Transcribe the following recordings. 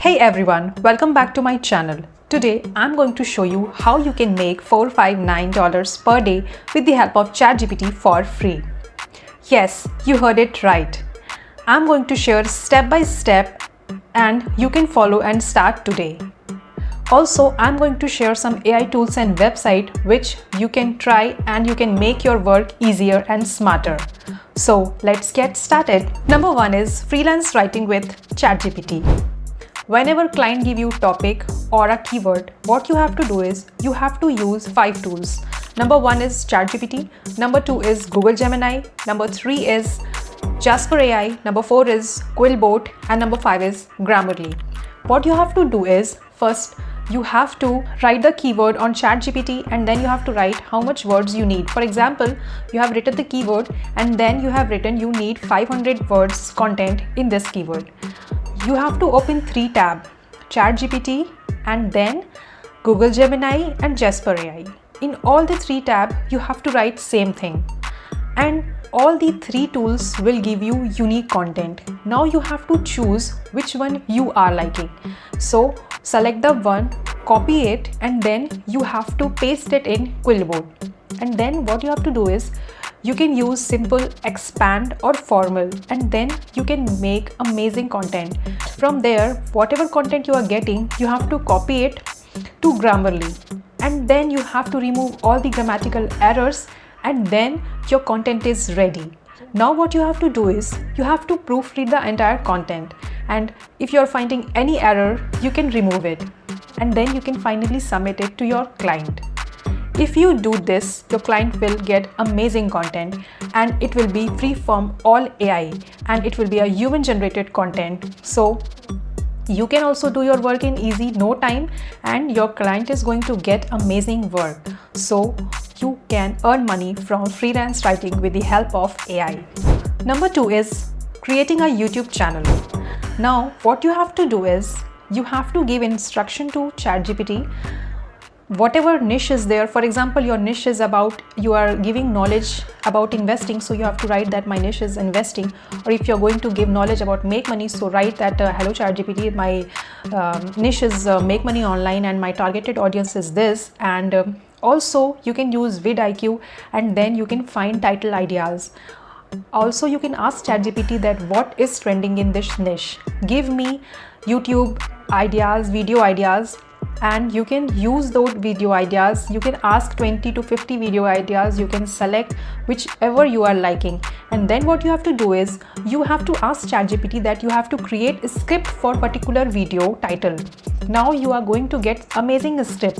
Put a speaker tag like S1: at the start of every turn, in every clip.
S1: Hey everyone, welcome back to my channel. Today I'm going to show you how you can make $459 per day with the help of ChatGPT for free. Yes, you heard it right. I'm going to share step by step and you can follow and start today. Also, I'm going to share some AI tools and website which you can try and you can make your work easier and smarter. So let's get started. Number one is freelance writing with ChatGPT. Whenever client give you topic or a keyword, what you have to do is you have to use 5 tools. Number 1 is ChatGPT, number 2 is Google Gemini, number 3 is Jasper AI, number 4 is Quillbot, and number 5 is Grammarly. What you have to do is first you have to write the keyword on ChatGPT and then you have to write how much words you need. For example, you have written the keyword and then you have written you need 500 words content in this keyword. You have to open 3 tabs, ChatGPT and then Google Gemini and Jasper AI. In all the 3 tabs, you have to write same thing. And all the 3 tools will give you unique content. Now you have to choose which one you are liking. So select the one, copy it, and then you have to paste it in Quillbot. And then what you have to do is you can use simple expand or formal and then you can make amazing content. From there, whatever content you are getting, you have to copy it to Grammarly and then you have to remove all the grammatical errors and then your content is ready. Now what you have to do is you have to proofread the entire content, and if you are finding any error, you can remove it and then you can finally submit it to your client. If you do this, your client will get amazing content and it will be free from all AI and it will be a human generated content. So you can also do your work in easy, no time, and your client is going to get amazing work. So you can earn money from freelance writing with the help of AI. Number 2 is creating a YouTube channel. Now what you have to do is you have to give instruction to ChatGPT. Whatever niche is there, for example, your niche is about, you are giving knowledge about investing, so you have to write that my niche is investing. Or if you're going to give knowledge about make money, so write that hello ChatGPT, my niche is make money online and my targeted audience is this. And also you can use vidIQ and then you can find title ideas. Also you can ask ChatGPT that what is trending in this niche. Give me YouTube ideas, video ideas, and you can use those video ideas. You can ask 20 to 50 video ideas. You can select whichever you are liking, and then what you have to do is you have to ask ChatGPT that you have to create a script for particular video title. Now you are going to get amazing script.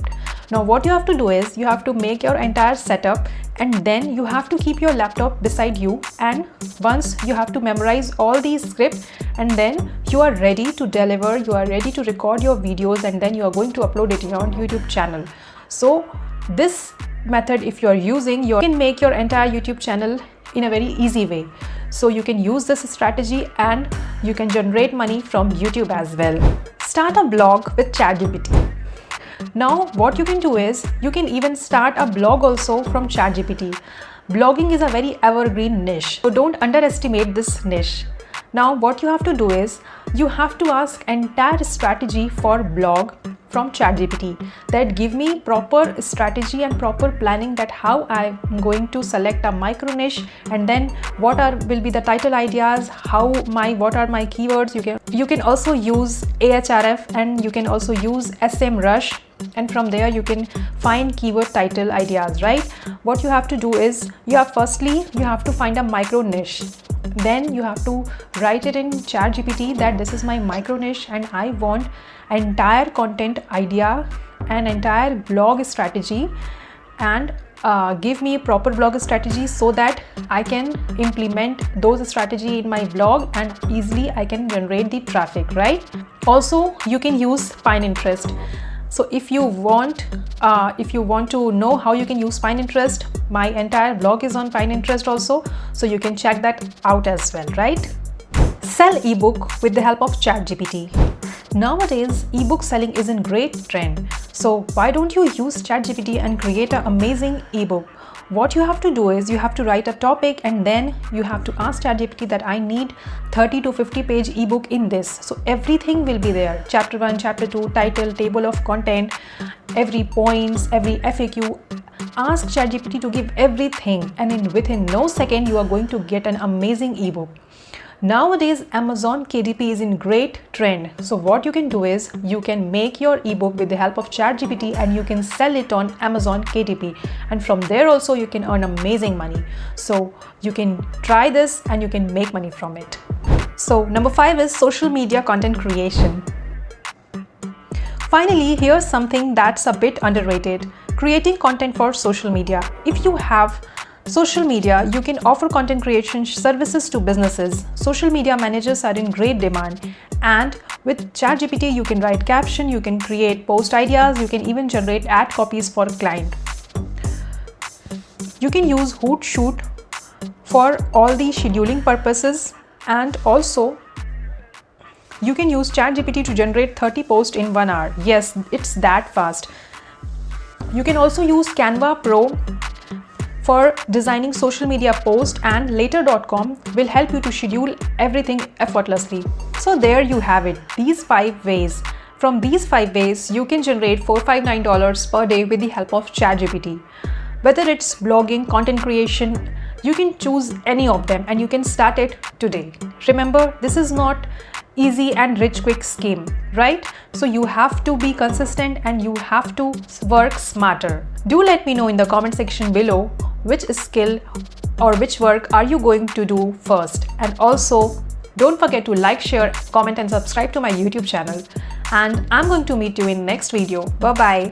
S1: Now what you have to do is you have to make your entire setup and then you have to keep your laptop beside you, and once you have to memorize all these scripts and then you are ready to deliver, you are ready to record your videos and then you are going to upload it on YouTube channel. So this method, if you are using, you can make your entire YouTube channel in a very easy way. So you can use this strategy and you can generate money from YouTube as well. Start a blog with ChatGPT. Now what you can do is you can even start a blog also from ChatGPT. Blogging is a very evergreen niche, so don't underestimate this niche. Now what you have to do is you have to ask entire strategy for blog from ChatGPT, that give me proper strategy and proper planning, that how I'm going to select a micro niche and then what will be the title ideas, what are my keywords. You can also use Ahref and you can also use SEMrush, and from there you can find keyword title ideas, right? What you have to do is you have to find a micro niche. Then you have to write it in ChatGPT that this is my micro niche and I want entire content idea and entire blog strategy, and give me a proper blog strategy so that I can implement those strategy in my blog and easily I can generate the traffic, right? Also you can use Pinterest. So if you want to know how you can use Pinterest, my entire blog is on Pinterest also, so you can check that out as well, right? Sell ebook with the help of ChatGPT. Nowadays, ebook selling is in great trend. So why don't you use ChatGPT and create an amazing ebook? What you have to do is you have to write a topic and then you have to ask ChatGPT that I need 30 to 50 page ebook in this. So everything will be there. Chapter 1, chapter 2, title, table of content, every points, every FAQ. Ask ChatGPT to give everything, and within no second you are going to get an amazing ebook. Nowadays, Amazon KDP is in great trend. So what you can do is you can make your ebook with the help of ChatGPT and you can sell it on Amazon KDP. And from there also you can earn amazing money. So you can try this and you can make money from it. So number 5 is social media content creation. Finally, here's something that's a bit underrated: creating content for social media. If you have social media, you can offer content creation services to businesses. Social media managers are in great demand, and with ChatGPT you can write caption, you can create post ideas, you can even generate ad copies for a client. You can use Hootsuite for all the scheduling purposes, and also you can use ChatGPT to generate 30 posts in 1 hour. Yes, it's that fast. You can also use Canva Pro for designing social media posts, and later.com will help you to schedule everything effortlessly. So there you have it, these 5 ways. From these 5 ways, you can generate $459 per day with the help of ChatGPT. Whether it's blogging, content creation, you can choose any of them and you can start it today. Remember, this is not easy and rich quick scheme, right? So you have to be consistent and you have to work smarter. Do let me know in the comment section below which skill or which work are you going to do first. And also don't forget to like, share, comment and subscribe to my YouTube channel. And I'm going to meet you in next video. Bye bye.